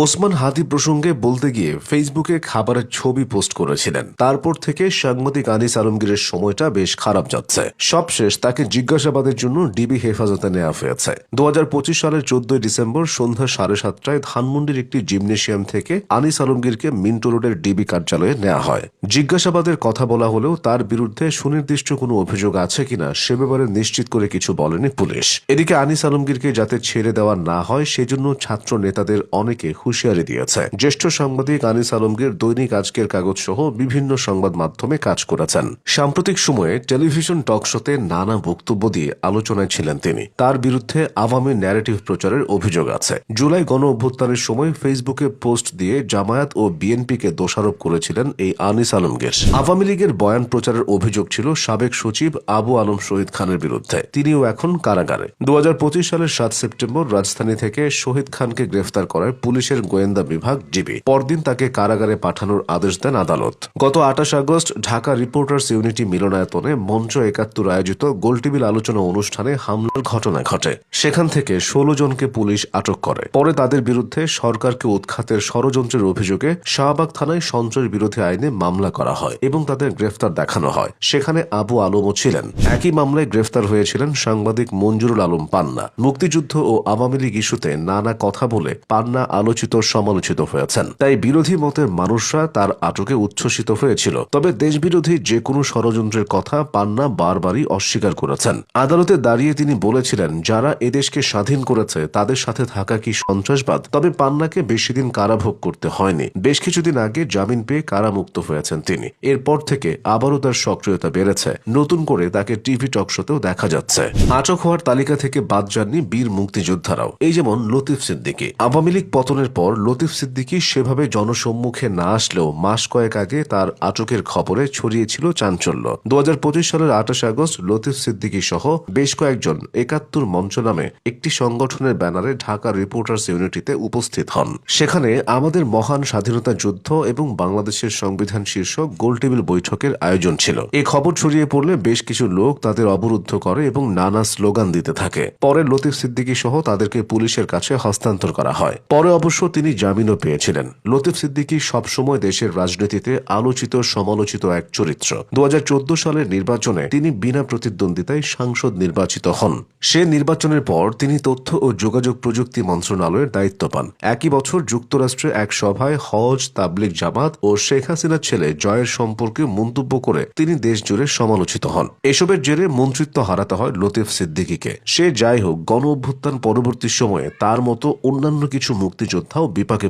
ওসমান হাদি প্রসঙ্গে বলতে গিয়ে ফেসবুকে খাবারের ছবি পোস্ট করেছিলেন। তারপর থেকে সাংবাদিক আনিস আলমগীরের সময়টা বেশ খারাপ যাচ্ছে। সবশেষ তাকে জিজ্ঞাসাবাদের জন্য ডিবি হেফাজতে নেওয়া হয়েছে। 2025 সালের 14 ডিসেম্বর সন্ধ্যা 7:30টায় ধানমন্ডির একটি জিমনেশিয়াম থেকে আনিস আলমগীরকে মিন্টো রোডের ডিবি কার্যালয়ে নেওয়া হয়। জিজ্ঞাসাবাদের কথা বলা হলেও তার বিরুদ্ধে সুনির্দিষ্ট কোনো অভিযোগ আছে কিনা সে ব্যাপারে নিশ্চিত করে কিছু বলেনি পুলিশ। এদিকে আনিস আলমগীরকে যাতে ছেড়ে দেওয়া না হয় সেজন্য ছাত্র নেতাদের অনেকে হুঁশিয়ারি দিয়েছে। জ্যেষ্ঠ সাংবাদিক আনিস আলমগীর দৈনিক আজকের কাগজ সহ বিভিন্ন সংবাদ মাধ্যমে কাজ করেছেন। সাম্প্রতিক সময়ে টেলিভিশন টক শোতে নানা বক্তব্য দিয়ে আলোচনায় ছিলেন তিনি। তার বিরুদ্ধে আওয়ামী ন্যারেটিভ প্রচারের অভিযোগ আছে। জুলাই গণ অভ্যুত্থানের সময় ফেসবুকে পোস্ট দিয়ে জামায়াত ও বিএনপিকে দোষারোপ করেছিলেন এই আনিস আলমগীর। আওয়ামী লীগের বয়ান প্রচারের অভিযোগ ছিল সাবেক সচিব আবু আলম শহীদ খানের বিরুদ্ধে। তিনিও এখন কারাগারে। 2025 সালের 7 সেপ্টেম্বর রাজধানী থেকে শহীদ খানকে গ্রেফতার করায় পুলিশের গোয়েন্দা বিভাগ ডিবি পরদিন তাকে কারাগারে পাঠানোর আদেশ দেন আদালত। গত 28 আগস্ট ঢাকা রিপোর্টার্স ইউনিটি মিলনায়তনে মঞ্চ 71 আয়োজিত গোলটেবিল আলোচনা অনুষ্ঠানে হামলার ঘটনা ঘটে। সেখান থেকে 16 জনকে পুলিশ আটক করে। পরে তাদের বিরুদ্ধে সরকারকে উৎখাতের ষড়যন্ত্রের অভিযোগে শাহবাগ থানায় সন্ত্রাস বিরোধী আইনে মামলা করা হয় এবং তাদের গ্রেফতার দেখানো হয়। সেখানে আবু আলমও ছিলেন। একই মামলায় গ্রেফতার হয়েছিলেন সাংবাদিক মঞ্জুরুল আলম পান্না। মুক্তিযুদ্ধ ও আওয়ামী লীগ ইস্যুতে নানা কথা বলে পান্না আলোচিত সমালোচিত হয়েছেন। তাই বিরোধী মতের মানুষরা তার আটকে উচ্ছ্বসিত হয়েছিল। তবে দেশবিরোধী যে কোনো ষড়যন্ত্রের কথা পান্না বারবারই অস্বীকার করেছেন। আদালতে দাঁড়িয়ে তিনি বলেছিলেন, যারা এদেশকে স্বাধীন করেছে তাদের সাথে থাকা কি সন্ত্রাসবাদ? তবে পান্নাকে বেশি দিন কারাভোগ করতে হয়নি। বেশ কিছুদিন আগে জামিন পেয়ে কারামুক্ত হয়েছেন তিনি। এরপর থেকে আবারও তার সক্রিয়তা বেড়েছে। নতুন করে তাকে টিভি টক শোতেও দেখা যাচ্ছে। আটক হওয়ার তালিকা থেকে বাদ যাননি বীর মুক্তিযোদ্ধারাও। এই যেমন লতিফ সিদ্দিকী। আওয়ামী লীগ পতনের পর লতিফ সিদ্দিকী সেভাবে জনসম্মুখে না আসলেও মাস কয়েক আগে তার আটকের খবরে ছড়িয়েছিল চাঞ্চল্য। 2025 সালের 28 আগস্ট লতিফ সিদ্দিকী সহ বেশ কয়েকজন 71 মঞ্চ নামে একটি সংগঠনের ব্যানারে ঢাকা রিপোর্টার্স ইউনিটিতে উপস্থিত হন। সেখানে আমাদের মহান স্বাধীনতা যুদ্ধ এবং বাংলাদেশের সংবিধান শীর্ষক গোলটেবিল বৈঠকের আয়োজন ছিল। এই খবর ছড়িয়ে পড়লে বেশ কিছু লোক তাদের অবরুদ্ধ করে এবং নানা স্লোগান দিতে থাকে। পরে লতিফ সিদ্দিকী সহ তাদেরকে পুলিশের কাছে হস্তান্তর করা হয়। পরে অবশ্য তিনি জামিনও পেয়েছিলেন। লতিফ সিদ্দিকী সবসময় দেশের রাজনীতিতে আলোচিত সমালোচিত এক চরিত্র। 2014 সালের নির্বাচনে তিনি বিনা প্রতিদ্বন্দ্বিতায় সাংসদ নির্বাচিত হন। সে নির্বাচনের পর তিনি তথ্য ও যোগাযোগ প্রযুক্তি মন্ত্রণালয়ের দায়িত্ব পান। একই বছর যুক্তরাষ্ট্রে এক সভায় হজ, তাবলিগ জামাত ও শেখ হাসিনার ছেলে জয়ের সম্পর্কে মন্তব্য করে তিনি দেশজুড়ে সমালোচিত হন। এসবের জেরে মন্ত্রিত্ব হারাতে হয় লতিফ সিদ্দিকীকে। সে যাই হোক, গণ অভ্যুত্থান পরবর্তী সময়ে তার মতো অন্যান্য কিছু মুক্তিযোদ্ধাও বিপাকে